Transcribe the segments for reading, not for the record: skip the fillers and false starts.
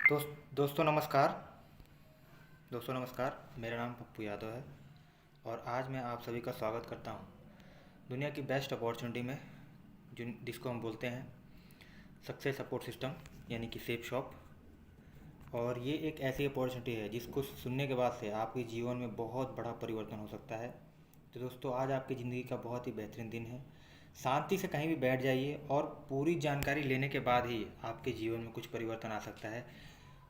दोस्तों नमस्कार। मेरा नाम पप्पू यादव है और आज मैं आप सभी का स्वागत करता हूं दुनिया की बेस्ट अपॉर्चुनिटी में, जिसको हम बोलते हैं सक्सेस सपोर्ट सिस्टम, यानी कि सेफ शॉप। और ये एक ऐसी अपॉर्चुनिटी है जिसको सुनने के बाद से आपके जीवन में बहुत बड़ा परिवर्तन हो सकता है। तो दोस्तों, आज आपकी ज़िंदगी का बहुत ही बेहतरीन दिन है। शांति से कहीं भी बैठ जाइए और पूरी जानकारी लेने के बाद ही आपके जीवन में कुछ परिवर्तन आ सकता है।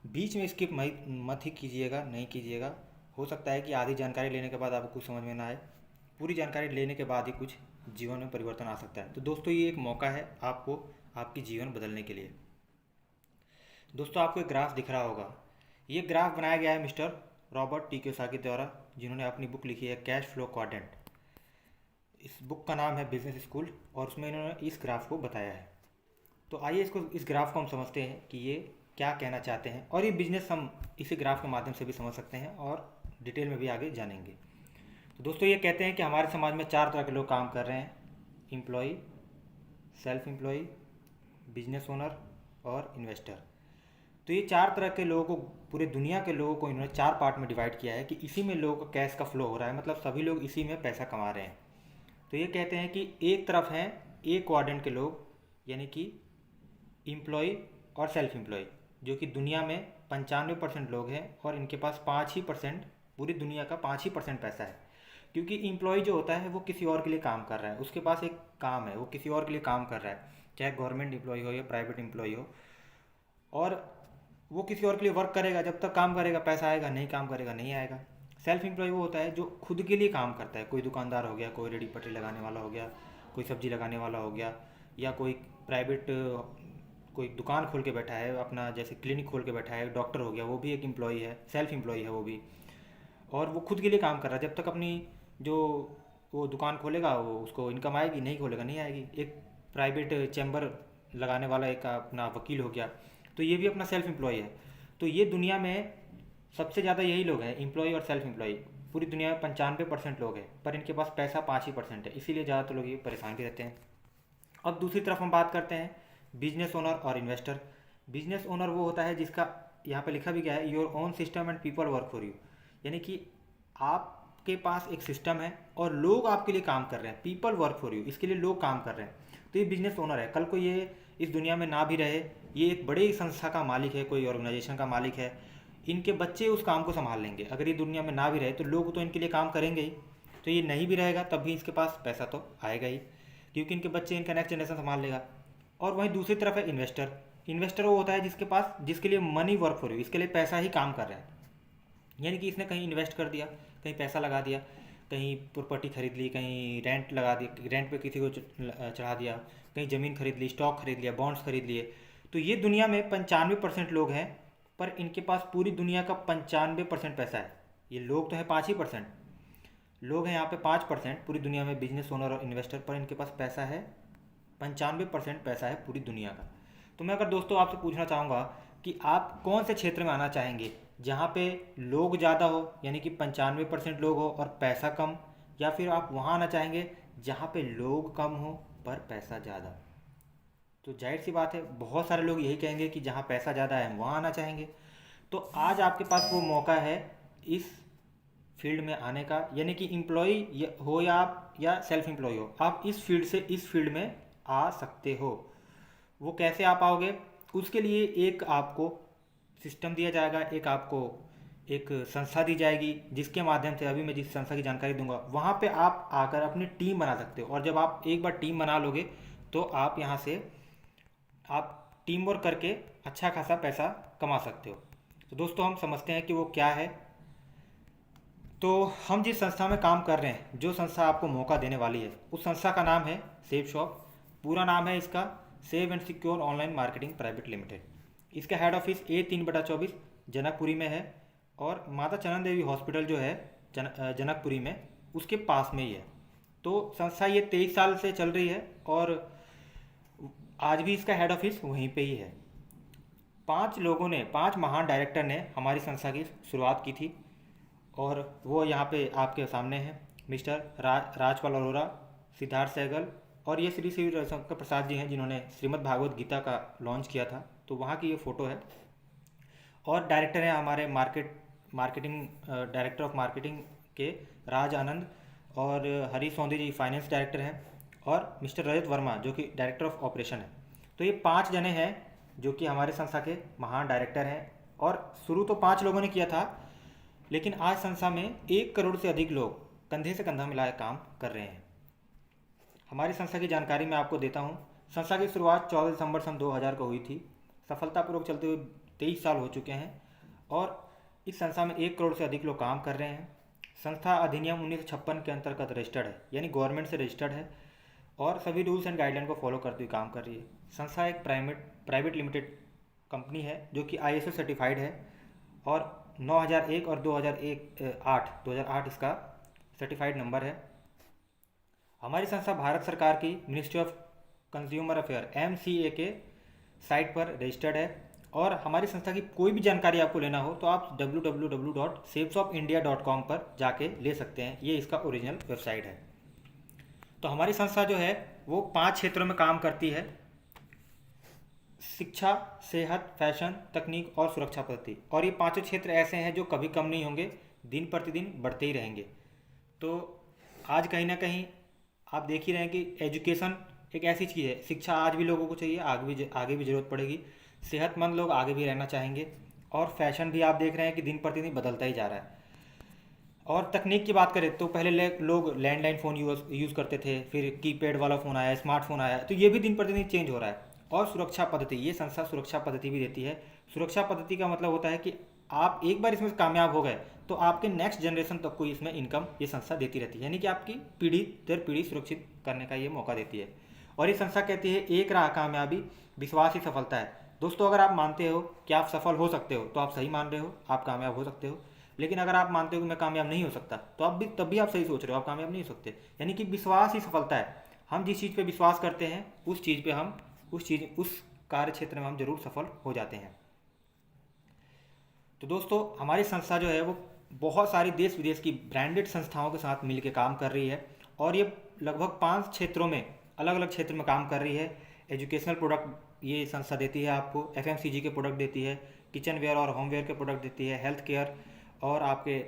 बीच में स्किप मत ही कीजिएगा, नहीं कीजिएगा। हो सकता है कि आधी जानकारी लेने के बाद आपको कुछ समझ में ना आए। पूरी जानकारी लेने के बाद ही कुछ जीवन में परिवर्तन आ सकता है। तो दोस्तों, ये एक मौका है आपको आपकी जीवन बदलने के लिए। दोस्तों, आपको एक ग्राफ दिख रहा होगा। ये ग्राफ बनाया गया है मिस्टर रॉबर्ट टी कियोसाकी द्वारा, जिन्होंने अपनी बुक लिखी है कैश फ्लो क्वाड्रेंट। इस बुक का नाम है बिजनेस स्कूल और उसमें इन्होंने इस ग्राफ को बताया है। तो आइए इस ग्राफ को हम समझते हैं कि ये क्या कहना चाहते हैं, और ये बिजनेस हम इसी ग्राफ के माध्यम से भी समझ सकते हैं और डिटेल में भी आगे जानेंगे। तो दोस्तों, ये कहते हैं कि हमारे समाज में 4 तरह के लोग काम कर रहे हैं: employ, self employ, business owner और इन्वेस्टर। तो ये 4 तरह के लोगों को, पूरे दुनिया के लोगों को इन्होंने 4 पार्ट में डिवाइड किया है कि इसी में लोगों का कैश का फ्लो हो रहा है, मतलब सभी लोग इसी में पैसा कमा रहे हैं। तो ये कहते हैं कि एक तरफ हैं ए क्वाड्रेंट के लोग, यानी कि एम्प्लॉय और सेल्फ एम्प्लॉय, जो कि दुनिया में 95% लोग हैं और इनके पास 5% पूरी दुनिया का 5% पैसा है। क्योंकि एम्प्लॉय जो होता है वो किसी और के लिए काम कर रहा है, उसके पास एक काम है, वो किसी और के लिए काम कर रहा है, चाहे गवर्नमेंट एम्प्लॉय हो या प्राइवेट एम्प्लॉय हो। और वो किसी और के लिए वर्क करेगा, जब तक काम करेगा पैसा आएगा, नहीं काम करेगा नहीं आएगा। सेल्फ एम्प्लॉय वो होता है जो खुद के लिए काम करता है। कोई दुकानदार हो गया, कोई रेडी पटरी लगाने वाला हो गया, कोई सब्जी लगाने वाला हो गया, या कोई प्राइवेट कोई दुकान खोल के बैठा है अपना, जैसे क्लिनिक खोल के बैठा है, डॉक्टर हो गया, वो भी एक एम्प्लॉय है, सेल्फ एम्प्लॉय है वो भी। और वो खुद के लिए काम कर रहा है, जब तक अपनी जो वो दुकान खोलेगा वो उसको इनकम आएगी, नहीं खोलेगा नहीं आएगी। एक प्राइवेट चैम्बर लगाने वाला एक अपना वकील हो गया, तो ये भी अपना सेल्फ एम्प्लॉय है। तो ये दुनिया में सबसे ज़्यादा यही लोग हैं, एम्प्लॉय और सेल्फ एम्प्लॉय। पूरी दुनिया में 95% लोग हैं, पर इनके पास पैसा 5% है, इसीलिए ज़्यादातर लोग ये परेशान भी रहते हैं। अब दूसरी तरफ हम बात करते हैं बिजनेस ओनर और इन्वेस्टर। बिजनेस ओनर वो होता है जिसका, यहाँ पे लिखा भी गया है, your own system and people work for you, यानी कि आपके पास एक सिस्टम है और लोग आपके लिए काम कर रहे हैं। पीपल वर्क फॉर यू, इसके लिए लोग काम कर रहे हैं। तो ये बिजनेस ओनर है। कल को ये इस दुनिया में ना भी रहे, ये एक बड़ी संस्था का मालिक है, कोई ऑर्गेनाइजेशन का मालिक है, इनके बच्चे उस काम को संभाल लेंगे। अगर ये दुनिया में ना भी रहे तो लोग तो इनके लिए काम करेंगे ही। तो ये नहीं भी रहेगा तब भी इसके पास पैसा तो आएगा ही, क्योंकि इनके बच्चे इनका नेक्स्ट जनरेशन संभाल लेगा। और वहीं दूसरी तरफ है इन्वेस्टर। इन्वेस्टर वो होता है जिसके लिए मनी वर्क फॉर यू, इसके लिए पैसा ही काम कर रहा है। यानी कि इसने कहीं इन्वेस्ट कर दिया, कहीं पैसा लगा दिया, कहीं प्रॉपर्टी खरीद ली, कहीं रेंट लगा दिया, रेंट पे किसी को चढ़ा दिया, कहीं ज़मीन खरीद ली, स्टॉक खरीद लिया, बॉन्ड्स खरीद लिए। तो ये दुनिया में 95% लोग हैं, पर इनके पास पूरी दुनिया का 95% पैसा है। ये लोग तो हैं 5% लोग हैं, यहाँ पे 5% पूरी दुनिया में बिजनेस ओनर और इन्वेस्टर, पर इनके पास पैसा है 95% पैसा है पूरी दुनिया का। तो मैं अगर दोस्तों आपसे पूछना चाहूँगा कि आप कौन से क्षेत्र में आना चाहेंगे, जहाँ पे लोग ज़्यादा हो, यानी कि 95% लोग हो और पैसा कम, या फिर आप वहाँ आना चाहेंगे जहाँ पे लोग कम हो पर पैसा ज़्यादा। तो जाहिर सी बात है, बहुत सारे लोग यही कहेंगे कि जहाँ पैसा ज़्यादा है हम वहाँ आना चाहेंगे। तो आज आपके पास वो मौका है इस फील्ड में आने का, यानी कि एम्प्लॉय हो या आप, या सेल्फ एम्प्लॉय हो, आप इस फील्ड से इस फील्ड में आ सकते हो। वो कैसे आ पाओगे, उसके लिए एक आपको सिस्टम दिया जाएगा, एक आपको एक संस्था दी जाएगी, जिसके माध्यम से अभी मैं जिस संस्था की जानकारी दूंगा वहाँ पे आप आकर अपनी टीम बना सकते हो। और जब आप एक बार टीम बना लोगे तो आप यहाँ से आप टीम वर्क करके अच्छा खासा पैसा कमा सकते हो। तो दोस्तों, हम समझते हैं कि वो क्या है। तो हम जिस संस्था में काम कर रहे हैं, जो संस्था आपको मौका देने वाली है, उस संस्था का नाम है सेफ शॉप। पूरा नाम है इसका save and secure online marketing private limited. इसका हेड ऑफिस A3/24 जनकपुरी में है, और माता चनन देवी हॉस्पिटल जो है जनकपुरी में, उसके पास में ही है। तो संस्था ये 23 साल से चल रही है और आज भी इसका हेड ऑफिस वहीं पे ही है। 5 महान डायरेक्टर ने हमारी संस्था की शुरुआत की थी, और वो यहाँ पे आपके सामने हैं। मिस्टर राजपाल अरोरा, सिद्धार्थ सहगल, और ये श्री श्री रविशंकर प्रसाद जी हैं, जिन्होंने श्रीमद् भागवत गीता का लॉन्च किया था। तो वहाँ की ये फ़ोटो है। और डायरेक्टर हैं हमारे मार्केटिंग डायरेक्टर ऑफ मार्केटिंग के राज आनंद, और हरीश सौंधी जी फाइनेंस डायरेक्टर हैं, और मिस्टर रजत वर्मा जो कि डायरेक्टर ऑफ ऑपरेशन है। तो ये 5 जने हैं जो कि हमारे संस्था के महान डायरेक्टर हैं। और शुरू तो 5 लोगों ने किया था, लेकिन आज संस्था में 1 करोड़ से अधिक लोग कंधे से कंधा मिलाकर काम कर रहे हैं। हमारी संस्था की जानकारी मैं आपको देता हूँ। संस्था की शुरुआत 14 दिसंबर सन 2000 को हुई थी। सफलतापूर्वक चलते हुए 23 साल हो चुके हैं और इस संस्था में 1 करोड़ से अधिक लोग काम कर रहे हैं। संस्था अधिनियम 1956 के अंतर्गत रजिस्टर्ड है, यानी गवर्नमेंट से रजिस्टर्ड है, और सभी रूल्स एंड गाइडलाइन को फॉलो करते हुए काम कर रही है। संस्था एक प्राइवेट लिमिटेड कंपनी है जो कि ISO सर्टिफाइड है, और 9001 और 2008 इसका सर्टिफाइड नंबर है। हमारी संस्था भारत सरकार की ministry of consumer affair MCA के साइट पर रजिस्टर्ड है। और हमारी संस्था की कोई भी जानकारी आपको लेना हो तो आप www.safeshopindia.com पर जाके ले सकते हैं। ये इसका ओरिजिनल वेबसाइट है। तो हमारी संस्था जो है वो 5 क्षेत्रों में काम करती है: शिक्षा, सेहत, फैशन, तकनीक और सुरक्षा पद्धति। और ये 5 क्षेत्र ऐसे हैं जो कभी कम नहीं होंगे, दिन प्रतिदिन बढ़ते ही रहेंगे। तो आज कहीं ना कहीं आप देख ही रहे हैं कि एजुकेशन एक ऐसी चीज़ है, शिक्षा आज भी लोगों को चाहिए, आगे भी ज़रूरत पड़ेगी। सेहतमंद लोग आगे भी रहना चाहेंगे, और फैशन भी आप देख रहे हैं कि दिन प्रतिदिन बदलता ही जा रहा है। और तकनीक की बात करें तो पहले लोग लैंडलाइन फ़ोन यूज़ करते थे, फिर कीपैड वाला फ़ोन आया, स्मार्टफोन आया, तो ये भी दिन प्रतिदिन चेंज हो रहा है। और सुरक्षा पद्धति, ये संस्था सुरक्षा पद्धति भी देती है। सुरक्षा पद्धति का मतलब होता है कि आप एक बार इसमें कामयाब हो गए तो आपके नेक्स्ट जनरेशन तक को इसमें इनकम ये संस्था देती रहती है, यानी कि आपकी पीढ़ी दर पीढ़ी सुरक्षित करने का ये मौका देती है। और ये संस्था कहती है एक राह कामयाबी, विश्वास ही सफलता है। दोस्तों, अगर आप मानते हो कि आप सफल हो सकते हो तो आप सही मान रहे हो, आप कामयाब हो सकते हो। लेकिन अगर आप मानते हो कि मैं कामयाब नहीं हो सकता तो तब भी आप सही सोच रहे हो, आप कामयाब नहीं हो सकते। यानी कि विश्वास ही सफलता है। हम जिस चीज़ पे विश्वास करते हैं उस चीज़ पे हम उस कार्य क्षेत्र में हम जरूर सफल हो जाते हैं। तो दोस्तों, हमारी संस्था जो है वो बहुत सारी देश विदेश की ब्रांडेड संस्थाओं के साथ मिलकर काम कर रही है, और ये लगभग 5 क्षेत्रों में अलग अलग क्षेत्र में काम कर रही है। एजुकेशनल प्रोडक्ट ये संस्था देती है आपको, FMCG के प्रोडक्ट देती है, किचन वेयर और होम वेयर के प्रोडक्ट देती है, हेल्थ केयर और आपके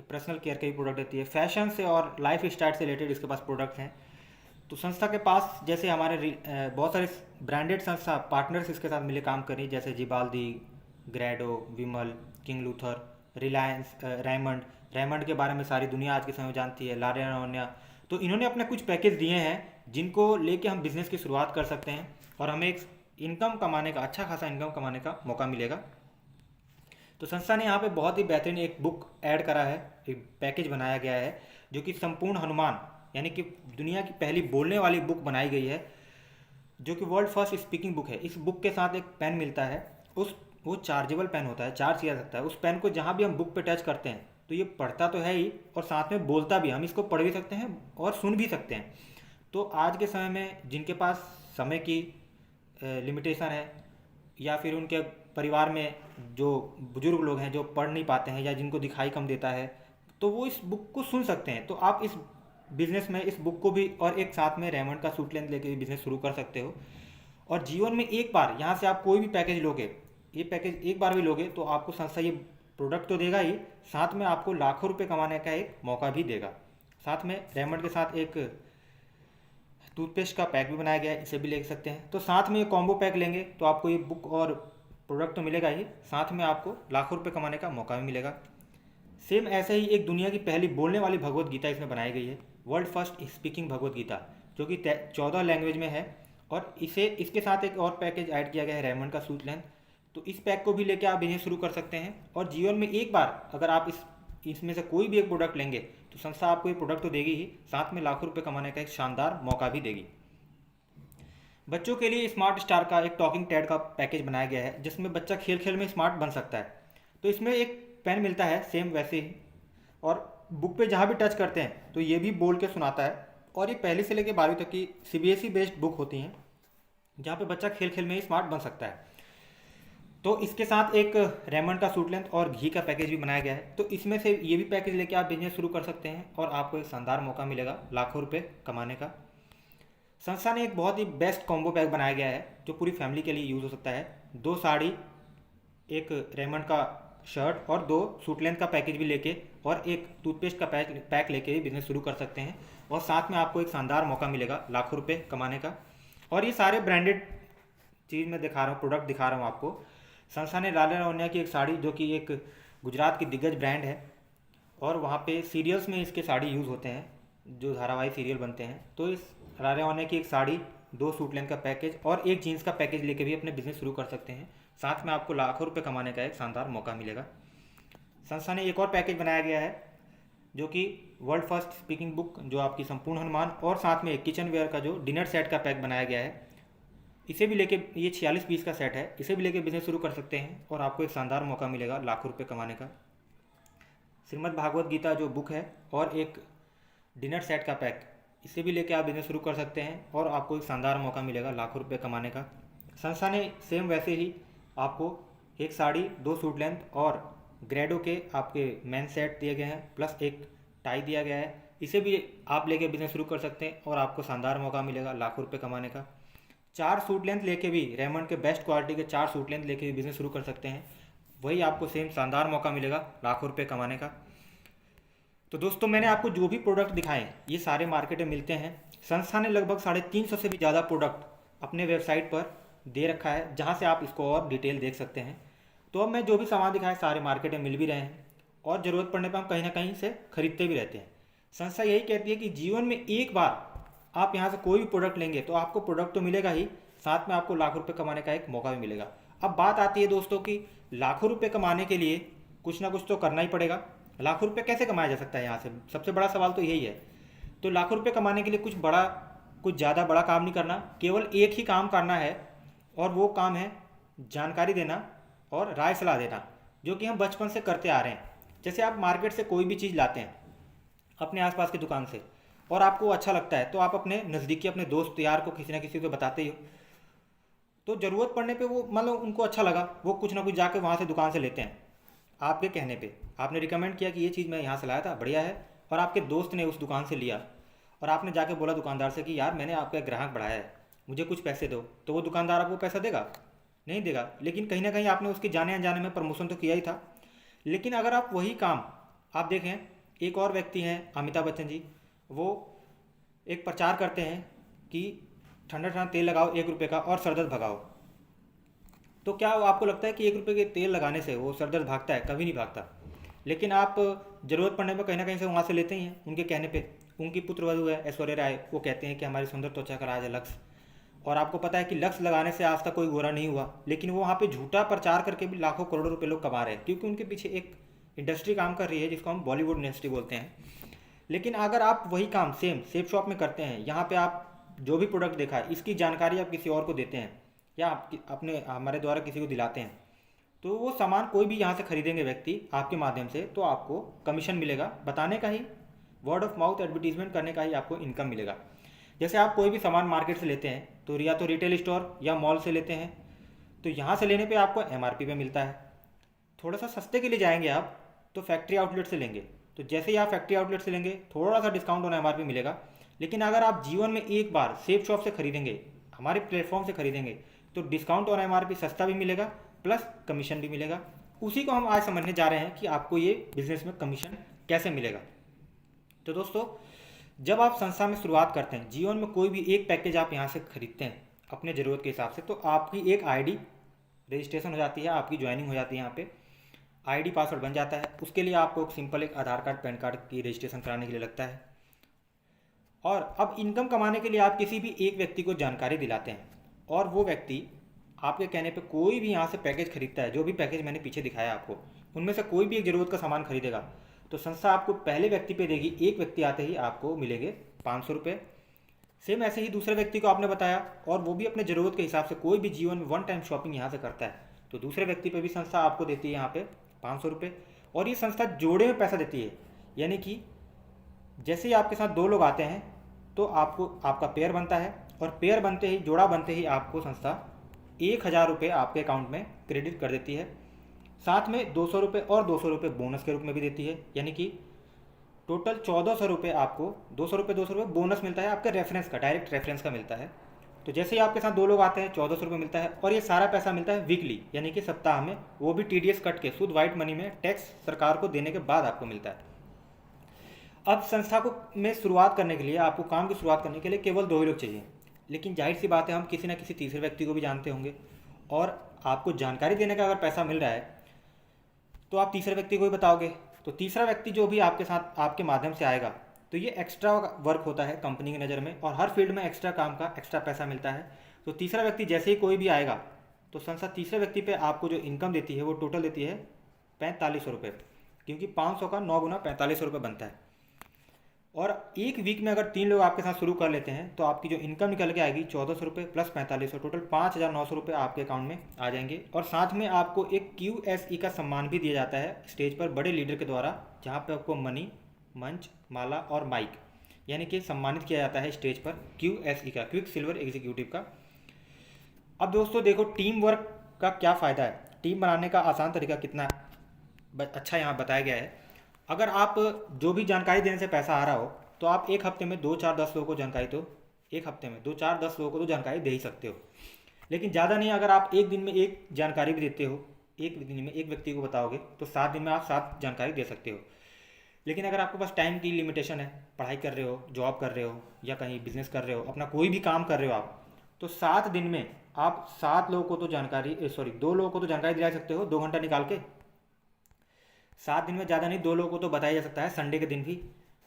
पर्सनल केयर के भी प्रोडक्ट देती है, फैशन से और लाइफ स्टाइल से रिलेटेड इसके पास प्रोडक्ट्स हैं। तो संस्था के पास जैसे हमारे बहुत सारे ब्रांडेड संस्था पार्टनर्स इसके साथ मिले काम कर रही है, जैसे जिबाल्दी, ग्रेडो, विमल, किंग लूथर, रिलायंस, रेमंड के बारे में सारी दुनिया आज के समय में जानती है, लारिया। तो इन्होंने अपने कुछ पैकेज दिए हैं जिनको लेके हम बिज़नेस की शुरुआत कर सकते हैं और हमें एक इनकम कमाने का, अच्छा खासा इनकम कमाने का मौका मिलेगा। तो संस्था ने यहाँ पे बहुत ही बेहतरीन एक बुक ऐड करा है, एक पैकेज बनाया गया है जो कि संपूर्ण हनुमान, यानी कि दुनिया की पहली बोलने वाली बुक बनाई गई है, जो कि वर्ल्ड फर्स्ट स्पीकिंग बुक है। इस बुक के साथ एक पेन मिलता है, वो चार्जेबल पेन होता है, चार्ज किया जा सकता है। उस पेन को जहाँ भी हम बुक पे टच करते हैं तो ये पढ़ता तो है ही और साथ में बोलता भी, हम इसको पढ़ भी सकते हैं और सुन भी सकते हैं। तो आज के समय में जिनके पास समय की लिमिटेशन है, या फिर उनके परिवार में जो बुजुर्ग लोग हैं जो पढ़ नहीं पाते हैं या जिनको दिखाई कम देता है, तो वो इस बुक को सुन सकते हैं। तो आप इस बिज़नेस में इस बुक को भी और एक साथ में रेमंड का सूट लेंथ लेके भी बिज़नेस शुरू कर सकते हो। और जीवन में एक बार यहाँ से आप कोई भी पैकेज लोगे, ये पैकेज एक बार भी लोगे तो आपको संस्था ये प्रोडक्ट तो देगा ही, साथ में आपको लाखों रुपए कमाने का एक मौका भी देगा। साथ में रेमंड के साथ एक टूथपेस्ट का पैक भी बनाया गया है, इसे भी ले सकते हैं। तो साथ में ये कॉम्बो पैक लेंगे तो आपको ये बुक और प्रोडक्ट तो मिलेगा ही, साथ में आपको लाखों रुपए कमाने का मौका भी मिलेगा। सेम ऐसे ही एक दुनिया की पहली बोलने वाली भगवत गीता इसमें बनाई गई है, world first speaking Bhagavad Gita, जो कि 14 लैंग्वेज में है। और इसके साथ एक और पैकेज ऐड किया गया है, रेमंड का सूट लेंथ। तो इस पैक को भी लेकर आप बिजनेस शुरू कर सकते हैं। और जीवन में एक बार अगर आप इसमें से कोई भी एक प्रोडक्ट लेंगे तो संस्था आपको ये प्रोडक्ट तो देगी ही, साथ में लाखों रुपए कमाने का एक शानदार मौका भी देगी। बच्चों के लिए स्मार्ट स्टार का एक टॉकिंग टेड का पैकेज बनाया गया है, जिसमें बच्चा खेल खेल में स्मार्ट बन सकता है। तो इसमें एक पेन मिलता है सेम वैसे ही, और बुक पे जहाँ भी टच करते हैं तो ये भी बोल के सुनाता है। और ये पहले से लेकर 12वीं तक की CBSE बेस्ड बुक होती हैं, जहाँ पे बच्चा खेल खेल में ही स्मार्ट बन सकता है। तो इसके साथ एक रेमंड का सूट लेंथ और घी का पैकेज भी बनाया गया है। तो इसमें से ये भी पैकेज लेके आप बिजनेस शुरू कर सकते हैं और आपको एक शानदार मौका मिलेगा लाखों रुपए कमाने का। संस्था ने एक बहुत ही बेस्ट कॉम्बो पैक बनाया गया है जो पूरी फैमिली के लिए यूज़ हो सकता है। 2 साड़ी एक रेमंड का शर्ट और 2 सूट लेंथ का पैकेज भी लेके और एक टूथपेस्ट का पैक लेके भी बिज़नेस शुरू कर सकते हैं। और साथ में आपको एक शानदार मौका मिलेगा लाखों रुपए कमाने का। और ये सारे ब्रांडेड चीज़ मैं दिखा रहा हूँ, प्रोडक्ट दिखा रहा हूँ आपको। संस्था ने लाले लावण्या की एक साड़ी, जो कि एक गुजरात की दिग्गज ब्रांड है, और वहाँ पे सीरियल्स में इसके साड़ी यूज़ होते हैं, जो धारावाहिक सीरियल बनते हैं। तो इस लाले लावण्या की एक साड़ी, 2 सूट लेंथ का पैकेज और एक जीन्स का पैकेज लेके भी अपने बिजनेस शुरू कर सकते हैं। साथ में आपको लाखों रुपए कमाने का एक शानदार मौका मिलेगा। संस्था ने एक और पैकेज बनाया गया है, जो कि वर्ल्ड फर्स्ट स्पीकिंग बुक, जो आपकी संपूर्ण अनुमान, और साथ में एक किचन वेयर का जो डिनर सेट का पैक बनाया गया है। इसे भी लेके, ये 46 पीस का सेट है, इसे भी लेके बिजनेस शुरू कर सकते हैं और आपको एक शानदार मौका मिलेगा लाखों रुपए कमाने का। श्रीमद् भागवत गीता जो बुक है और एक डिनर सेट का पैक, इसे भी लेके आप बिजनेस शुरू कर सकते हैं और आपको एक शानदार मौका मिलेगा लाखों रुपए कमाने का। संस्था ने सेम वैसे ही आपको एक साड़ी, 2 सूट लेंथ और ग्रेडो के आपके मेन सेट दिए गए हैं, प्लस एक टाई दिया गया है। इसे भी आप लेके बिजनेस शुरू कर सकते हैं और आपको शानदार मौका मिलेगा लाखों रुपए कमाने का। 4 सूट लेंथ लेके भी, रेमंड के बेस्ट क्वालिटी के 4 सूट लेंथ लेके भी बिजनेस शुरू कर सकते हैं, वही आपको सेम शानदार मौका मिलेगा लाखों रुपए कमाने का। तो दोस्तों, मैंने आपको जो भी प्रोडक्ट दिखाए ये सारे मार्केट में मिलते हैं। संस्था ने लगभग 350 से भी ज़्यादा प्रोडक्ट अपने वेबसाइट पर दे रखा है, जहाँ से आप इसको और डिटेल देख सकते हैं। तो अब मैं जो भी सामान दिखाए सारे मार्केट में मिल भी रहे हैं और ज़रूरत पड़ने पर हम कहीं ना कहीं से खरीदते भी रहते हैं। संस्था यही कहती है कि जीवन में एक बार आप यहाँ से कोई भी प्रोडक्ट लेंगे तो आपको प्रोडक्ट तो मिलेगा ही, साथ में आपको लाखों रुपए कमाने का एक मौका भी मिलेगा। अब बात आती है दोस्तों कि लाखों रुपए कमाने के लिए कुछ ना कुछ तो करना ही पड़ेगा। लाखों रुपए कैसे कमाया जा सकता है, यहाँ से सबसे बड़ा सवाल तो यही है। तो लाखों रुपए कमाने के लिए कुछ ज़्यादा बड़ा काम नहीं करना, केवल एक ही काम करना है, और वो काम है जानकारी देना और राय सलाह देना, जो कि हम बचपन से करते आ रहे हैं। जैसे आप मार्केट से कोई भी चीज़ लाते हैं अपने आसपास की दुकान से और आपको अच्छा लगता है, तो आप अपने नज़दीकी अपने दोस्त यार को किसी ना किसी को बताते ही हो। तो ज़रूरत पड़ने पे वो, मान लो उनको अच्छा लगा, वो कुछ ना कुछ जाके वहाँ से दुकान से लेते हैं। आपके कहने पे आपने रिकमेंड किया कि ये चीज़ मैं यहाँ से लाया था, बढ़िया है, और आपके दोस्त ने उस दुकान से लिया और आपने जाके बोला दुकानदार से कि यार मैंने आपका ग्राहक बढ़ाया है, मुझे कुछ पैसे दो, तो वो दुकानदार आपको पैसा देगा? नहीं देगा। लेकिन कहीं ना कहीं आपने उसके जाने अनजाने में प्रमोशन तो किया ही था। लेकिन अगर आप वही काम, आप देखें, एक और व्यक्ति हैं अमिताभ बच्चन जी, वो एक प्रचार करते हैं कि ठंडा ठंडा तेल लगाओ 1 रुपये का और सरदर्द भगाओ। तो क्या आपको लगता है कि 1 रुपये के तेल लगाने से वो सरदर्द भागता है? कभी नहीं भागता। लेकिन आप ज़रूरत पड़ने पर कहीं ना कहीं से वहाँ से लेते ही हैं। उनके कहने पे उनकी पुत्रवधू है ऐश्वर्या राय, वो कहते हैं कि हमारी सुंदर त्वचा का राज है लक्स, और आपको पता है कि लक्स लगाने से आज तक कोई गोरा नहीं हुआ, लेकिन वो वहाँ पे झूठा प्रचार करके भी लाखों करोड़ों रुपए लोग कमा रहे हैं, क्योंकि उनके पीछे एक इंडस्ट्री काम कर रही है जिसको हम बॉलीवुड इंडस्ट्री बोलते हैं। लेकिन अगर आप वही काम सेम सेफ शॉप में करते हैं, यहाँ पे आप जो भी प्रोडक्ट देखा है इसकी जानकारी आप किसी और को देते हैं या आप अपने हमारे द्वारा किसी को दिलाते हैं, तो वो सामान कोई भी यहाँ से खरीदेंगे व्यक्ति आपके माध्यम से, तो आपको कमीशन मिलेगा। बताने का ही, वर्ड ऑफ माउथ एडवर्टीजमेंट करने का ही आपको इनकम मिलेगा। जैसे आप कोई भी सामान मार्केट से लेते हैं तो या तो रिटेल स्टोर या मॉल से लेते हैं, तो यहाँ से लेने पे आपको एमआरपी पे मिलता है। थोड़ा सा सस्ते के लिए जाएंगे आप तो फैक्ट्री आउटलेट से लेंगे, तो जैसे ही आप फैक्ट्री आउटलेट से लेंगे थोड़ा सा डिस्काउंट ऑन एमआरपी मिलेगा। लेकिन अगर आप जीवन में एक बार सेफ शॉप से खरीदेंगे, हमारे प्लेटफॉर्म से खरीदेंगे, तो डिस्काउंट ऑन एमआरपी सस्ता भी मिलेगा प्लस कमीशन भी मिलेगा। उसी को हम आज समझने जा रहे हैं कि आपको ये बिजनेस में कमीशन कैसे मिलेगा। तो दोस्तों, जब आप संस्था में शुरुआत करते हैं, जीवन में कोई भी एक पैकेज आप यहाँ से खरीदते हैं अपने ज़रूरत के हिसाब से, तो आपकी एक आईडी रजिस्ट्रेशन हो जाती है, आपकी ज्वाइनिंग हो जाती है। यहाँ पे आईडी पासवर्ड बन जाता है। उसके लिए आपको एक सिंपल एक आधार कार्ड पैन कार्ड की रजिस्ट्रेशन कराने के लिए लगता है। और अब इनकम कमाने के लिए आप किसी भी एक व्यक्ति को जानकारी दिलाते हैं और वो व्यक्ति आपके कहने पे कोई भी यहाँ से पैकेज खरीदता है, जो भी पैकेज मैंने पीछे दिखाया आपको, उनमें से कोई भी एक ज़रूरत का सामान खरीदेगा तो संस्था आपको पहले व्यक्ति पे देगी, एक व्यक्ति आते ही आपको मिलेंगे 500 रुपये। सेम ऐसे ही दूसरे व्यक्ति को आपने बताया और वो भी अपने ज़रूरत के हिसाब से कोई भी जीवन में वन टाइम शॉपिंग यहाँ से करता है, तो दूसरे व्यक्ति पे भी संस्था आपको देती है यहाँ पे 500 रुपये। और ये संस्था जोड़े में पैसा देती है, यानी कि जैसे ही आपके साथ 2 लोग आते हैं तो आपको आपका पेयर बनता है, और पेयर बनते ही, जोड़ा बनते ही आपको संस्था 1000 रुपये आपके अकाउंट में क्रेडिट कर देती है। साथ में 200 रुपये और 200 रुपये बोनस के रूप में भी देती है, यानी कि टोटल 1400 रुपये आपको 200 रुपये बोनस मिलता है, आपके रेफरेंस का, डायरेक्ट रेफरेंस का मिलता है। तो जैसे ही आपके साथ 2 लोग आते हैं 1400 मिलता है, और ये सारा पैसा मिलता है वीकली यानी कि सप्ताह में, वो भी TDS कट के, शुद्ध वाइट मनी में टैक्स सरकार को देने के बाद आपको मिलता है। अब संस्था को में शुरुआत करने के लिए, आपको काम की शुरुआत करने के लिए केवल 2 ही लोग चाहिए, लेकिन जाहिर सी बात है हम किसी न किसी तीसरे व्यक्ति को भी जानते होंगे, और आपको जानकारी देने का अगर पैसा मिल रहा है तो आप तीसरे व्यक्ति को ही बताओगे। तो तीसरा व्यक्ति जो भी आपके साथ आपके माध्यम से आएगा, तो ये एक्स्ट्रा वर्क होता है कंपनी की नज़र में, और हर फील्ड में एक्स्ट्रा काम का एक्स्ट्रा पैसा मिलता है। तो तीसरा व्यक्ति जैसे ही कोई भी आएगा तो संस्था तीसरे व्यक्ति पे आपको जो इनकम देती है वो टोटल देती है 4500 रुपये, क्योंकि 500 का 9 गुना 4500 रुपये बनता है। और एक वीक में अगर 3 लोग आपके साथ शुरू कर लेते हैं तो आपकी जो इनकम निकल के आएगी 1400 रुपये प्लस 4500, टोटल 5900 रुपये आपके अकाउंट में आ जाएंगे। और साथ में आपको एक QSE का सम्मान भी दिया जाता है स्टेज पर बड़े लीडर के द्वारा, जहाँ पे आपको मनी, मंच, माला और माइक यानी कि सम्मानित किया जाता है स्टेज पर QSE का, क्विक सिल्वर एग्जीक्यूटिव का। अब दोस्तों देखो टीम वर्क का क्या फ़ायदा है, टीम बनाने का आसान तरीका कितना अच्छा यहाँ बताया गया है। अगर आप जो भी जानकारी देने से पैसा आ रहा हो तो आप एक हफ्ते में 2, 4, 10 लोगों को जानकारी, तो एक हफ्ते में 2, 4, 10 लोगों को तो जानकारी दे ही सकते हो, लेकिन ज़्यादा नहीं। अगर आप एक दिन में एक जानकारी भी देते हो, एक दिन में एक व्यक्ति को बताओगे तो 7 दिन में आप 7 जानकारी दे सकते हो। लेकिन अगर आपके पास टाइम की लिमिटेशन है, पढ़ाई कर रहे हो, जॉब कर रहे हो, या कहीं बिजनेस कर रहे हो, अपना कोई भी काम कर रहे हो आप, तो 7 दिन में आप 7 लोगों को तो जानकारी 2 लोगों को तो जानकारी दिला सकते हो 2 घंटा निकाल के। 7 दिन में ज़्यादा नहीं, 2 लोगों को तो बताया जा सकता है, संडे के दिन भी।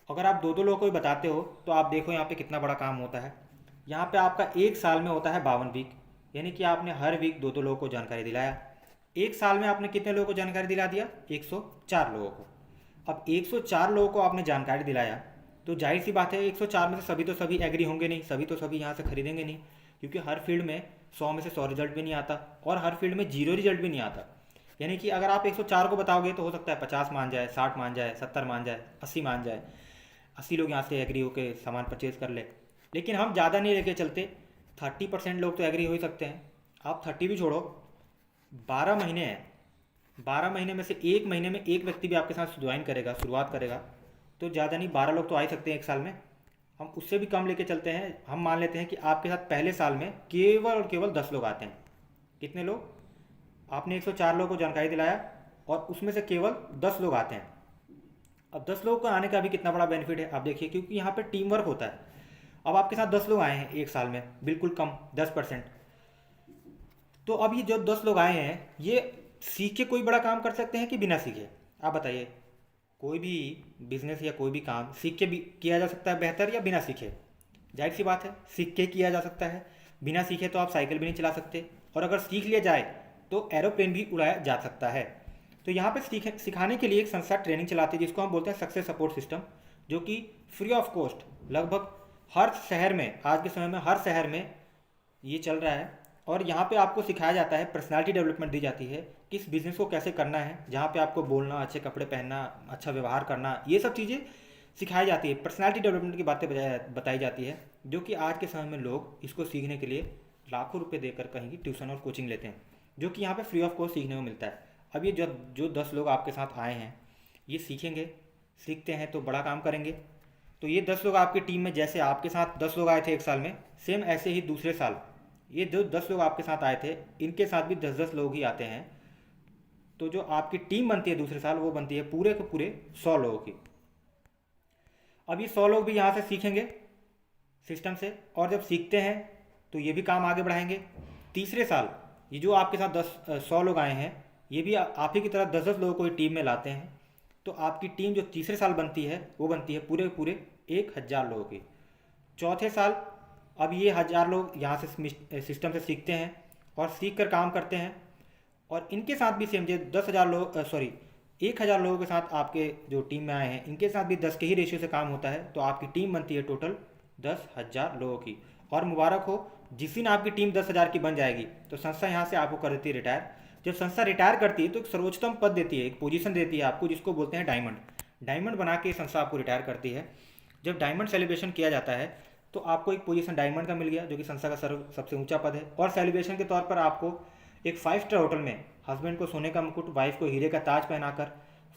अगर आप 2 लोगों को ही बताते हो तो आप देखो यहाँ पे कितना बड़ा काम होता है। यहाँ पे आपका एक साल में होता है 52 वीक, यानी कि आपने हर वीक 2 लोगों को जानकारी दिलाया। एक साल में आपने कितने लोगों को जानकारी दिला दिया? 104 लोगों को। अब 104 लोगों को आपने जानकारी दिलाया तो जाहिर सी बात है 104 में से सभी तो सभी एग्री होंगे नहीं, सभी तो सभी यहाँ से खरीदेंगे नहीं, क्योंकि हर फील्ड में 100 में से 100 रिजल्ट भी नहीं आता, और हर फील्ड में 0 रिजल्ट भी नहीं आता। यानी कि अगर आप 104 को बताओगे तो हो सकता है 50 मान जाए, 60 मान जाए, 70 मान जाए, 80 मान जाए, 80 लोग यहाँ से एग्री होकर सामान परचेज कर ले। लेकिन हम ज़्यादा नहीं लेके चलते, 30% लोग तो एग्री हो ही सकते हैं। आप 30 भी छोड़ो, 12 महीने हैं, 12 महीने में से 1 महीने में एक व्यक्ति भी आपके साथ ज्वाइन करेगा, शुरुआत करेगा, तो ज़्यादा नहीं 12 लोग तो आ ही सकते हैं एक साल में। हम उससे भी कम लेके चलते हैं, हम मान लेते हैं कि आपके साथ पहले साल में केवल और केवल 10 लोग आते हैं। कितने लोग? आपने 104 लोगों को जानकारी दिलाया और उसमें से केवल 10 लोग आते हैं। अब 10 लोगों को आने का भी कितना बड़ा बेनिफिट है आप देखिए, क्योंकि यहाँ पे टीम वर्क होता है। अब आपके साथ 10 लोग आए हैं एक साल में, बिल्कुल कम 10%। तो अब ये जो 10 लोग आए हैं ये सीख के कोई बड़ा काम कर सकते हैं कि बिना सीखे? आप बताइए, कोई भी बिजनेस या कोई भी काम सीख के भी किया जा सकता है बेहतर, या बिना सीखे? जाहिर सी बात है सीख के किया जा सकता है। बिना सीखे तो आप साइकिल भी नहीं चला सकते, और अगर सीख लिया जाए तो एरोप्लेन भी उड़ाया जा सकता है। तो यहाँ पे सिखाने के लिए एक संस्था ट्रेनिंग चलाती है जिसको हम बोलते हैं सक्सेस सपोर्ट सिस्टम, जो कि फ्री ऑफ कॉस्ट लगभग हर शहर में, आज के समय में हर शहर में ये चल रहा है। और यहाँ पे आपको सिखाया जाता है, पर्सनालिटी डेवलपमेंट दी जाती है, किस बिज़नेस को कैसे करना है, जहाँ पे आपको बोलना, अच्छे कपड़े पहनना, अच्छा व्यवहार करना, ये सब चीज़ें सिखाई जाती है। पर्सनालिटी डेवलपमेंट की बातें बताई जाती है, जो कि आज के समय में लोग इसको सीखने के लिए लाखों रुपये देकर कहीं की ट्यूशन और कोचिंग लेते हैं, जो कि यहाँ पे फ्री ऑफ कॉस्ट सीखने को मिलता है। अब ये जो 10 लोग आपके साथ आए हैं ये सीखेंगे, सीखते हैं तो बड़ा काम करेंगे। तो ये 10 लोग आपकी टीम में, जैसे आपके साथ 10 लोग आए थे एक साल में, सेम ऐसे ही दूसरे साल ये जो 10 लोग आपके साथ आए थे इनके साथ भी 10-10 लोग ही आते हैं। तो जो आपकी टीम बनती है दूसरे साल, वो बनती है पूरे के पूरे 100 लोगों की। अब ये 100 लोग भी यहाँ से सीखेंगे सिस्टम से, और जब सीखते हैं तो ये भी काम आगे बढ़ाएंगे। तीसरे साल ये जो आपके साथ 100 लोग आए हैं ये भी आप ही की तरह 10-10 लोगों को टीम में लाते हैं। तो आपकी टीम जो तीसरे साल बनती है वो बनती है पूरे पूरे 1000 लोगों की। चौथे साल अब ये 1000 लोग यहाँ से सिस्टम से सीखते हैं और सीख कर काम करते हैं, और इनके साथ भी सेम 10,000 लोग 1000 लोगों के साथ आपके जो टीम में आए हैं इनके साथ भी 10 के ही रेशियो से काम होता है। तो आपकी टीम बनती है टोटल 10,000 लोगों की। और मुबारक हो, जिस दिन आपकी टीम 10,000 की बन जाएगी तो संस्था यहाँ से आपको कर देती है रिटायर। जब संस्था रिटायर करती है तो एक सर्वोच्चतम पद देती है, एक पोजीशन देती है आपको, जिसको बोलते हैं डायमंड। डायमंड बना के संस्था आपको रिटायर करती है। जब डायमंड सेलिब्रेशन किया जाता है तो आपको एक पोजीशन डायमंड का मिल गया, जो कि संस्था का सबसे ऊंचा पद है। और सेलिब्रेशन के तौर पर आपको एक 5 स्टार होटल में हस्बैंड को सोने का मुकुट, वाइफ को हीरे का ताज पहनाकर,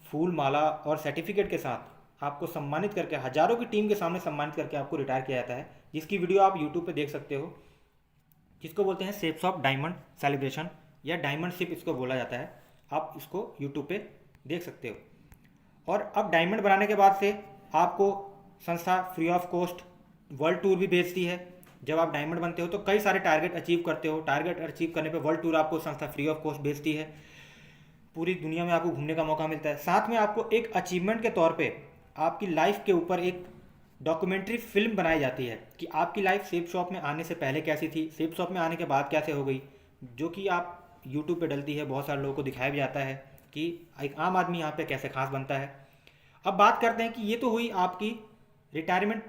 फूल माला और सर्टिफिकेट के साथ आपको सम्मानित करके, हजारों की टीम के सामने सम्मानित करके आपको रिटायर किया जाता है, जिसकी वीडियो आप यूट्यूब पर देख सकते हो। जिसको बोलते हैं शेप्स ऑफ डायमंड सेलिब्रेशन या डायमंड शिप इसको बोला जाता है। आप इसको यूट्यूब पे देख सकते हो। और अब डायमंड बनाने के बाद से आपको संस्था free of cost world tour भी भेजती है। जब आप डायमंड बनते हो तो कई सारे टारगेट अचीव करते हो, टारगेट अचीव करने पे वर्ल्ड टूर आपको संस्था फ्री ऑफ कॉस्ट भेजती है। पूरी दुनिया में आपको घूमने का मौका मिलता है। साथ में आपको एक अचीवमेंट के तौर पे आपकी लाइफ के ऊपर एक डॉक्यूमेंट्री फिल्म बनाई जाती है कि आपकी लाइफ शेप शॉप में आने से पहले कैसी थी, शेप शॉप में आने के बाद कैसे हो गई, जो कि आप यूट्यूब पे डलती है। बहुत सारे लोगों को दिखाया भी जाता है कि एक आम आदमी यहाँ पे कैसे खास बनता है। अब बात करते हैं कि ये तो हुई आपकी रिटायरमेंट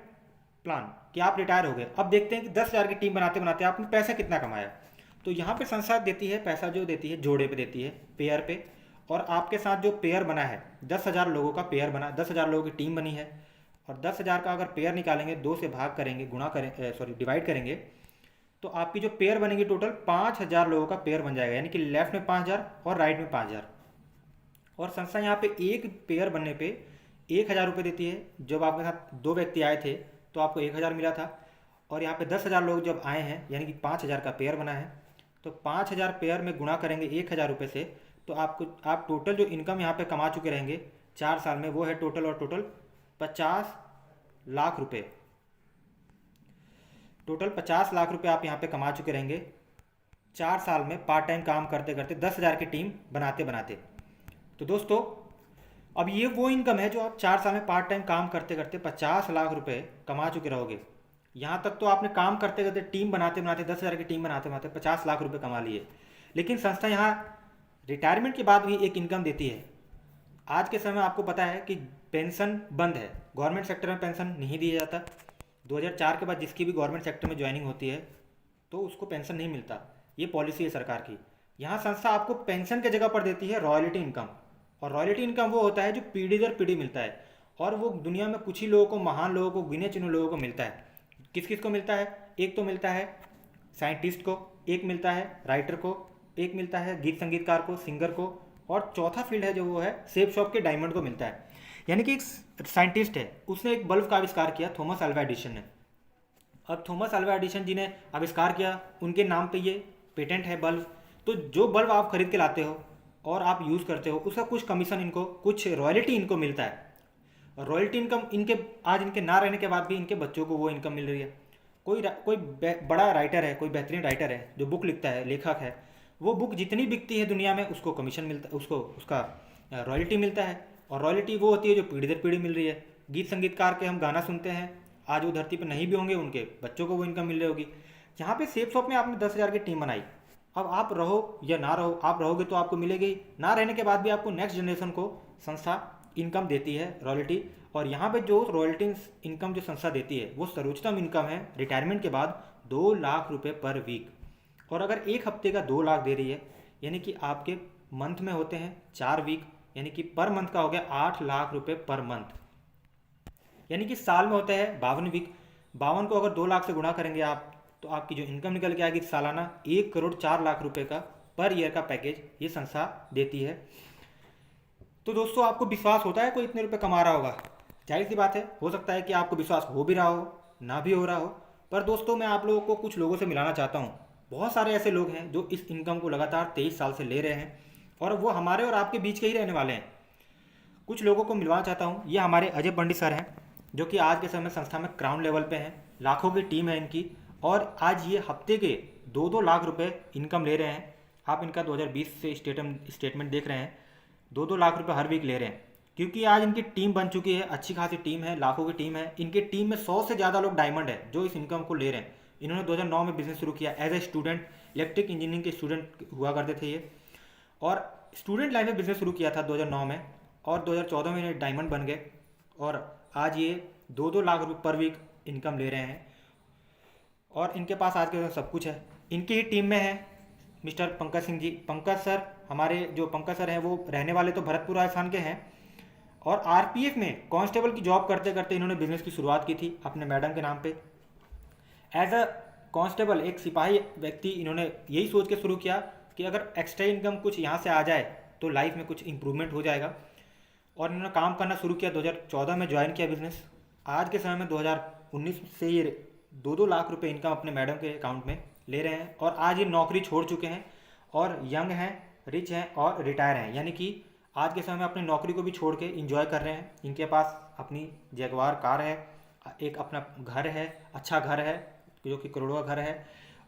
प्लान कि आप रिटायर हो गए। अब देखते हैं कि 10,000 की टीम बनाते बनाते आपने पैसा कितना कमाया। तो यहाँ पे संस्था देती है पैसा, जो देती है जोड़े पे देती है, पेयर पे। और आपके साथ जो पेयर बना है 10,000 लोगों का पेयर बना, 10,000 लोगों की टीम बनी है। और 10,000 का अगर पेयर निकालेंगे, 2 से भाग करेंगे, गुणा करें, डिवाइड करेंगे, तो आपकी जो पेयर बनेगी टोटल 5,000 लोगों का पेयर बन जाएगा। यानी कि लेफ्ट में 5,000 और राइट में 5,000। और संस्था यहाँ पे एक पेयर बनने पे 1,000 रुपये देती है। जब आपके साथ 2 व्यक्ति आए थे तो आपको 1,000 मिला था। और यहाँ पे 10,000 लोग जब आए हैं, यानी कि 5,000 का पेयर बना है, तो 5,000 पेयर में गुणा करेंगे 1,000 रुपये से, तो आप टोटल जो इनकम यहाँ पे कमा चुके रहेंगे 4 साल में, वो है टोटल 50 लाख रुपये। टोटल 50 लाख रुपये आप यहाँ पे कमा चुके रहेंगे 4 साल में, पार्ट टाइम काम करते करते, 10,000 की टीम बनाते बनाते। तो दोस्तों, अब ये वो इनकम है जो आप 4 साल में पार्ट टाइम काम करते करते 50 लाख रुपए कमा चुके रहोगे। यहाँ तक तो आपने काम करते करते, टीम बनाते बनाते, 10,000 की टीम बनाते बनाते 50 लाख रुपए कमा लिए। लेकिन संस्था यहाँ रिटायरमेंट के बाद भी एक इनकम देती है। आज के समय आपको पता है कि पेंशन बंद है, गवर्नमेंट सेक्टर में पेंशन नहीं दिया जाता। 2004 के बाद जिसकी भी गवर्नमेंट सेक्टर में ज्वाइनिंग होती है तो उसको पेंशन नहीं मिलता। ये पॉलिसी है सरकार की। यहाँ संस्था आपको पेंशन की जगह पर देती है रॉयल्टी इनकम। और रॉयल्टी इनकम वो होता है जो पीढ़ी दर पीढ़ी मिलता है, और वो दुनिया में कुछ ही लोगों को, महान लोगों को, गिने चुने लोगों को मिलता है। किस किस को मिलता है? एक तो मिलता है साइंटिस्ट को, एक मिलता है राइटर को, एक मिलता है गीत संगीतकार को, सिंगर को, और चौथा फील्ड है जो वो है शेप शॉप के डायमंड को मिलता है। यानी कि एक साइंटिस्ट है, उसने एक बल्ब का आविष्कार किया, थॉमस अल्वा एडिसन ने। अब थॉमस अल्वा एडिसन जी ने आविष्कार किया, उनके नाम पे ये पेटेंट है बल्ब। तो जो बल्ब आप खरीद के लाते हो और आप यूज़ करते हो, उसका कुछ कमीशन इनको, कुछ रॉयल्टी इनको मिलता है। और रॉयल्टी इनकम इनके ना रहने के बाद भी इनके बच्चों को वो इनकम मिल रही है। कोई बड़ा राइटर है, कोई बेहतरीन राइटर है जो बुक लिखता है, लेखक है, वो बुक जितनी बिकती है दुनिया में उसको कमीशन मिलता है, उसको उसका रॉयल्टी मिलता है। और रॉयल्टी वो होती है जो पीढ़ी दर पीढ़ी मिल रही है। गीत संगीतकार के हम गाना सुनते हैं, आज वो धरती पर नहीं भी होंगे, उनके बच्चों को वो इनकम मिल रही होगी। यहाँ पे शेप शॉप में आपने 10,000 की टीम बनाई। अब आप रहो या ना रहो, आप रहोगे तो आपको मिलेगी, ना रहने के बाद भी आपको नेक्स्ट जनरेशन को संस्था इनकम देती है रॉयल्टी। और यहाँ पे जो रॉयल्टी इनकम जो संस्था देती है वो सर्वोच्चतम इनकम है रिटायरमेंट के बाद 2 लाख रुपए पर वीक। और अगर एक हफ्ते का 2 लाख दे रही है, यानी कि आपके मंथ में होते हैं 4 वीक, यानी कि पर मंथ का हो गया 8 लाख रुपए पर मंथ। यानी कि साल में होते हैं 52 वीक। 52 को अगर 2 लाख से गुणा करेंगे आप, तो आपकी जो इनकम निकल के आएगी सालाना 1 करोड़ 4 लाख रुपए का पर ईयर का पैकेज ये संस्था देती है। तो दोस्तों, आपको विश्वास होता है कोई इतने रुपए कमा रहा होगा? जाहिर सी बात है, हो सकता है कि आपको विश्वास हो भी रहा हो, ना भी हो रहा हो। पर दोस्तों, मैं आप लोगों को कुछ लोगों से मिलाना चाहता हूँ। बहुत सारे ऐसे लोग हैं जो इस इनकम को लगातार 23 साल से ले रहे हैं, और वो हमारे और आपके बीच के ही रहने वाले हैं। कुछ लोगों को मिलवाना चाहता हूँ। ये हमारे अजय पंडित सर हैं, जो कि आज के समय संस्था में क्राउन लेवल पे हैं। लाखों की टीम है इनकी, और आज ये हफ्ते के 2-2 लाख रुपए इनकम ले रहे हैं। आप इनका 2020 से स्टेटमेंट देख रहे हैं, 2-2 लाख रुपए हर वीक ले रहे हैं, क्योंकि आज इनकी टीम बन चुकी है, अच्छी खासी टीम है, लाखों की टीम है। इनकी टीम में 100 से ज़्यादा लोग डायमंड है जो इस इनकम को ले रहे हैं। इन्होंने 2009 में बिजनेस शुरू किया as a student, electric engineering के स्टूडेंट हुआ करते थे ये, और स्टूडेंट लाइफ में बिजनेस शुरू किया था 2009 में, और 2014 में ये डायमंड बन गए, और आज ये 2-2 लाख रुपए पर वीक इनकम ले रहे हैं। और इनके पास आज के सब कुछ है। इनकी ही टीम में है मिस्टर पंकज सिंह जी। पंकज सर, हमारे जो पंकज सर हैं वो रहने वाले तो भरतपुर राजस्थान के हैं, और आरपीएफ में कांस्टेबल की जॉब करते करते इन्होंने बिजनेस की शुरुआत की थी अपने मैडम के नाम पे। एज अ कांस्टेबल, एक सिपाही व्यक्ति, इन्होंने यही सोच के शुरू किया कि अगर एक्स्ट्रा इनकम कुछ यहाँ से आ जाए तो लाइफ में कुछ इंप्रूवमेंट हो जाएगा। और इन्होंने काम करना शुरू किया, 2014 में ज्वाइन किया बिजनेस। आज के समय में 2019 से ये 2-2 लाख रुपए इनकम अपने मैडम के अकाउंट में ले रहे हैं और आज ये नौकरी छोड़ चुके हैं और यंग हैं, रिच हैं और रिटायर हैं। यानी कि आज के समय में अपनी नौकरी को भी छोड़ के इंजॉय कर रहे हैं। इनके पास अपनी जगुआर कार है, एक अपना घर है, अच्छा घर है जो कि करोड़ों का घर है,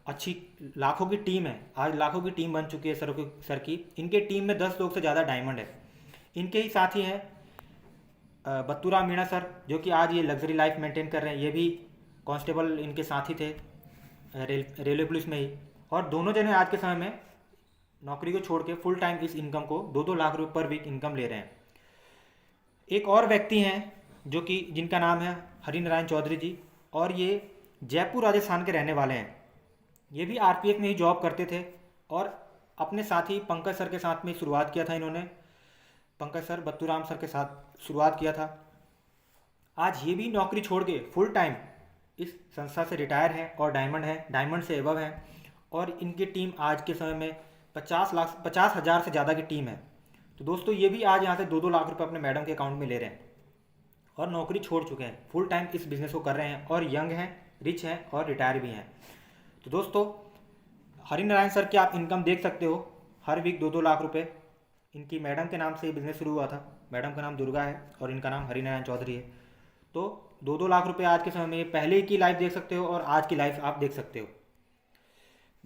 अच्छी लाखों की टीम है। आज लाखों की टीम बन चुकी है सर की। इनके टीम में 10 लोग से ज़्यादा डायमंड है। इनके ही साथी हैं बत्तूराम मीणा सर, जो कि आज ये लग्जरी लाइफ मेंटेन कर रहे हैं। ये भी कांस्टेबल इनके साथी थे रेलवे पुलिस में ही। और दोनों जने आज के समय में नौकरी को छोड़ के फुल टाइम इस इनकम को 2-2 लाख रुपए पर वीक इनकम ले रहे हैं। एक और व्यक्ति हैं जो कि जिनका नाम है हरिनारायण चौधरी जी, और ये जयपुर राजस्थान के रहने वाले हैं। ये भी आरपीएफ में ही जॉब करते थे और अपने साथी पंकज सर के साथ में शुरुआत किया था इन्होंने। पंकज सर, बत्तूराम सर के साथ शुरुआत किया था। आज ये भी नौकरी छोड़ के फुल टाइम इस संस्था से रिटायर हैं और डायमंड है, डायमंड से एबव हैं। और इनकी टीम आज के समय में 50,000 से ज़्यादा की टीम है। तो दोस्तों ये भी आज यहाँ से 2-2 लाख रुपए अपने मैडम के अकाउंट में ले रहे हैं और नौकरी छोड़ चुके हैं, फुल टाइम इस बिज़नेस को कर रहे हैं और यंग हैं, रिच हैं और रिटायर भी हैं। तो दोस्तों हरिनारायण सर की आप इनकम देख सकते हो, हर वीक 2-2 लाख रुपए। इनकी मैडम के नाम से ये बिज़नेस शुरू हुआ था। मैडम का नाम दुर्गा है और इनका नाम हरिनारायण चौधरी है। तो 2-2 लाख रुपए आज के समय में, पहले की लाइफ देख सकते हो और आज की लाइफ आप देख सकते हो।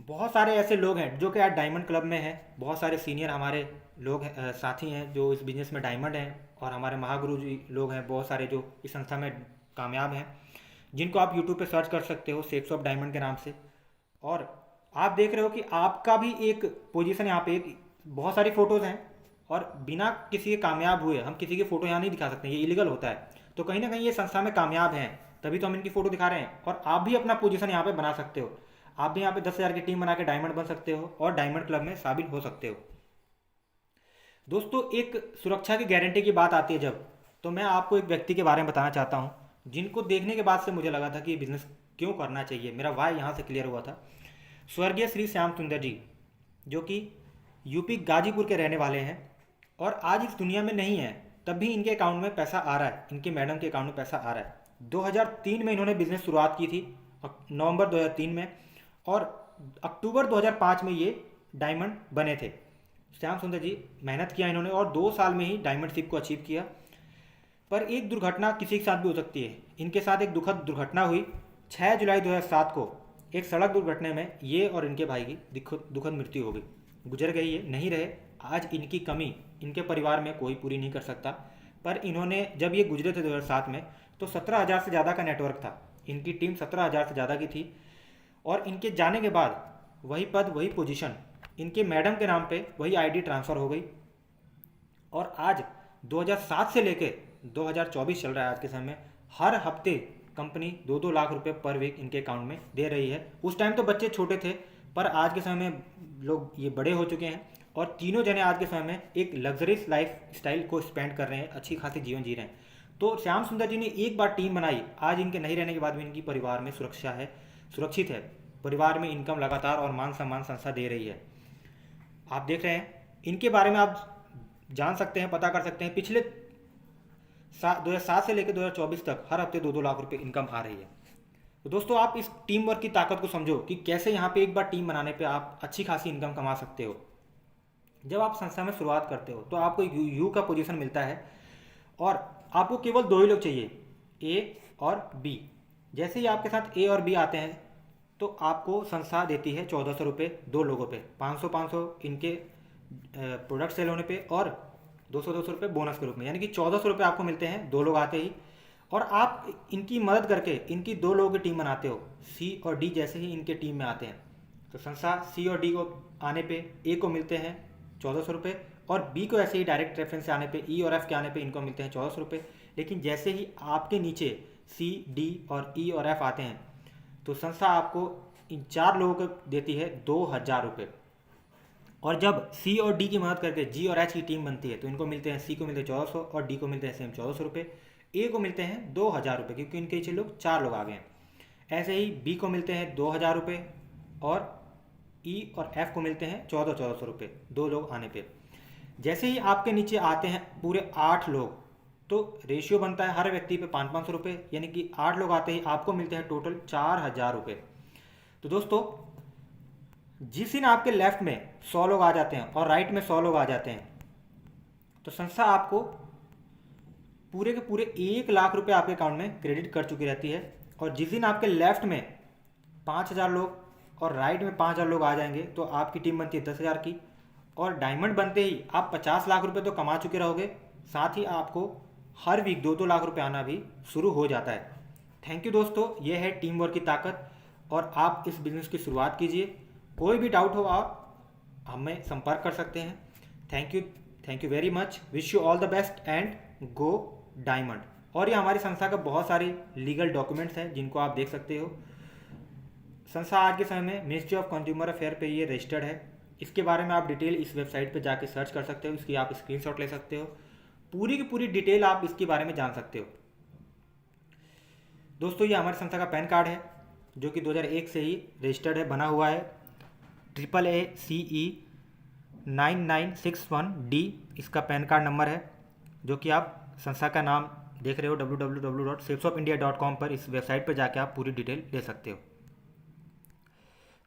बहुत सारे ऐसे लोग हैं जो कि आज डायमंड क्लब में हैं। बहुत सारे सीनियर हमारे लोग साथी हैं जो इस बिज़नेस में डायमंड हैं, और हमारे महागुरु जी लोग हैं बहुत सारे जो इस संस्था में कामयाब हैं, जिनको आप यूट्यूब पे सर्च कर सकते हो शेप्स ऑफ डायमंड के नाम से। और आप देख रहे हो कि आपका भी एक पोजीशन यहाँ पे, एक बहुत सारी फ़ोटोज़ हैं और बिना किसी के कामयाब हुए हम किसी की फ़ोटो यहाँ नहीं दिखा सकते, ये इलीगल होता है। तो कहीं ना कहीं ये संस्था में कामयाब हैं, तभी तो हम इनकी फ़ोटो दिखा रहे हैं। और आप भी अपना पोजीशन यहाँ पे बना सकते हो। आप भी यहाँ पे 10,000 की टीम बना के डायमंड बन सकते हो और डायमंड क्लब में शामिल हो सकते हो। दोस्तों एक सुरक्षा की गारंटी की बात आती है जब, तो मैं आपको एक व्यक्ति के बारे में बताना चाहता हूँ जिनको देखने के बाद से मुझे लगा था कि बिज़नेस क्यों करना चाहिए, मेरा वाय यहाँ से क्लियर हुआ था। स्वर्गीय श्री श्याम सुंदर जी, जो कि यूपी गाजीपुर के रहने वाले हैं और आज इस दुनिया में नहीं है, तब भी इनके अकाउंट में पैसा आ रहा है, इनके मैडम के अकाउंट में पैसा आ रहा है। 2003 में इन्होंने बिज़नेस शुरुआत की थी, नवंबर 2003 में, और अक्टूबर 2005 में ये डायमंड बने थे। श्याम सुंदर जी मेहनत किया इन्होंने और 2 साल में ही डायमंडशिप को अचीव किया। पर एक दुर्घटना किसी के साथ भी हो सकती है। इनके साथ एक दुखद दुर्घटना हुई 6 जुलाई 2007 को। एक सड़क दुर्घटना में ये और इनके भाई की दुखद मृत्यु हो गई, गुजर गई है, नहीं रहे। आज इनकी कमी इनके परिवार में कोई पूरी नहीं कर सकता। पर इन्होंने जब ये गुजरे थे 2007 में, तो 17,000 से ज़्यादा का नेटवर्क था। इनकी टीम 17,000 से ज़्यादा की थी और इनके जाने के बाद वही पद, वही पोजीशन, इनके मैडम के नाम पे वही आईडी ट्रांसफ़र हो गई। और आज 2007 से लेके 2024 चल रहा है, आज के समय में हर हफ्ते कंपनी 2-2 लाख रुपए पर वीक इनके अकाउंट में दे रही है। उस टाइम तो बच्चे छोटे थे, पर आज के समय में लोग ये बड़े हो चुके हैं और तीनों जने आज के समय में एक लग्जरियस लाइफ स्टाइल को स्पेंड कर रहे हैं, अच्छी खासी जीवन जी रहे हैं। तो श्याम सुंदर जी ने एक बार टीम बनाई, आज इनके नहीं रहने के बाद भी इनकी परिवार में सुरक्षा है, सुरक्षित है। परिवार में इनकम लगातार और मान सम्मान संस्था दे रही है। आप देख रहे हैं, इनके बारे में आप जान सकते हैं, पता कर सकते हैं। पिछले 2007 से लेकर 2024 तक हर हफ्ते 2-2 लाख रुपए इनकम आ रही है। तो दोस्तों आप इस टीम वर्क की ताकत को समझो कि कैसे यहाँ पे एक बार टीम बनाने पे आप अच्छी खासी इनकम कमा सकते हो। जब आप संस्था में शुरुआत करते हो तो आपको यू का पोजीशन मिलता है और आपको केवल 2 ही लोग चाहिए, ए और बी। जैसे ही आपके साथ ए और बी आते हैं तो आपको संस्था देती है 1,400 रुपये 2 लोगों पे, 500 इनके प्रोडक्ट सेल होने पे और 200 रुपये बोनस के रूप में, यानी कि 1,400 रुपये आपको मिलते हैं 2 लोग आते ही। और आप इनकी मदद करके इनकी 2 लोगों की टीम बनाते हो। सी और डी जैसे ही इनके टीम में आते हैं तो संस्था सी और डी को आने पे ए को मिलते हैं 1,400 रुपये और बी को ऐसे ही डायरेक्ट रेफरेंस से आने पे, ई और एफ के आने पे इनको मिलते हैं 1,400 रुपये। लेकिन जैसे ही आपके नीचे सी, डी और ई और एफ आते हैं तो संस्था आपको इन 4 लोगों को देती है 2,000 रुपये। और जब सी और डी की मदद करके जी और एच की टीम बनती है तो इनको मिलते हैं, सी को मिलते हैं 1,400 और डी को मिलते हैं सेम 1,400 रुपये। ए को मिलते हैं 2,000 रुपये क्योंकि इनके नीचे लोग 4 लोग आ गए हैं। ऐसे ही बी को मिलते हैं 2,000 रुपये और ई और एफ को मिलते हैं 1,400 रुपये 2 लोग आने पे। जैसे ही आपके नीचे आते हैं पूरे 8 लोग तो रेशियो बनता है हर व्यक्ति पे 500 रुपये, यानी कि 8 लोग आते ही आपको मिलते हैं टोटल 4,000 रुपये। तो दोस्तों जिस दिन आपके लेफ्ट में 100 लोग आ जाते हैं और राइट में 100 लोग आ जाते हैं तो संस्था आपको पूरे के पूरे 1 लाख रुपए आपके अकाउंट में क्रेडिट कर चुकी रहती है। और जिस दिन आपके लेफ्ट में 5,000 लोग और राइट में 5,000 लोग आ जाएंगे तो आपकी टीम बनती है 10,000 की, और डायमंड बनते ही आप 50 लाख रुपए तो कमा चुके रहोगे, साथ ही आपको हर वीक 2-2 लाख रुपए आना भी शुरू हो जाता है। थैंक यू दोस्तों, ये है टीम वर्क की ताकत और आप इस बिजनेस की शुरुआत कीजिए। कोई भी डाउट हो आप हमें संपर्क कर सकते हैं। Thank you very much. Wish you all the best and go diamond. और ये हमारी संस्था का बहुत सारे लीगल डॉक्यूमेंट्स हैं जिनको आप देख सकते हो। संस्था आज के समय में मिनिस्ट्री ऑफ कंज्यूमर अफेयर पे ये रजिस्टर्ड है। इसके बारे में आप डिटेल इस वेबसाइट पे जाके सर्च कर सकते हो, इसकी आप स्क्रीनशॉट ले सकते हो, पूरी की पूरी डिटेल आप इसके बारे में जान सकते हो। दोस्तों ये हमारी संस्था का पैन कार्ड है जो कि 2001 से ही रजिस्टर्ड है, बना हुआ है। AACE 9961D इसका पैन कार्ड नंबर है, जो कि आप संस्था का नाम देख रहे हो www.safeshopindia.com पर, इस वेबसाइट पर जाके आप पूरी डिटेल ले सकते हो।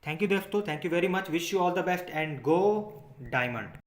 थैंक यू दोस्तों, thank you very much. Wish you all the best and go diamond.